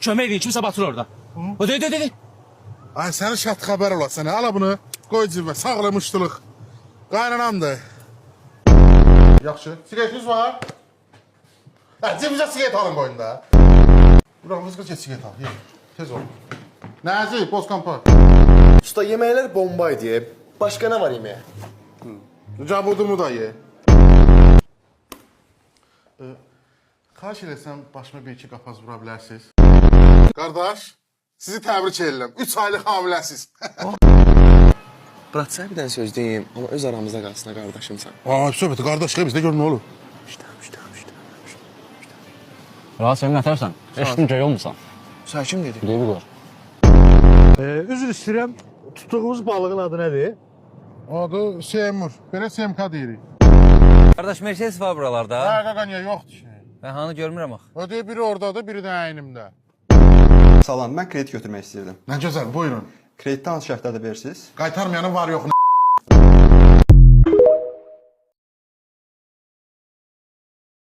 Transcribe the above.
kömək edin, kimsə batır orada. De. Ay sənin şart xəbər ola sənə. Ala bunu, qoy cibə, sağlamışdılıq. Qaynanamdır. Yaxşı, sigaretiniz var? Hə, cibinizə sigaret alın qoyun da. Buramızı geç sigaret al, ye. Tez ol. Nəzi, boz kampar. Usta yeməklər bomba idi. Başqa nə var yeməyə? Cabudumu da ye. Xahiş eləsəm, başıma bir iki qapaz vura bilərsiniz. Qardaş, sizi təbrik edirəm. 3 aylıq hamiləsiz. Bırak sənə bir dənə söz deyim, amma öz aramızda qalsın qardaşımsan. Aa, söhbəti qardaş, bizdə gör nə olur. Rahat sən nətərsən? Eşitdim göy olmusan. Sən kim dedi? Devi qor. Üzr istəyirəm, tutduğumuz balığın adı nədir? Adı Seymur. Belə Semka deyirik. Qardaş, Mercedes var buralarda. Hə, qaqanya, yoxdur ki. Ben hanı görmürəm axı. Ödəyə biri oradadır, biri də əynimdə. Salam, mən kredit götürmək istəyirdim. Nə gözəl, buyurun. Kreditdə hansı şərtlərdə verirsiniz? Qaytarmayanın var yoxunu.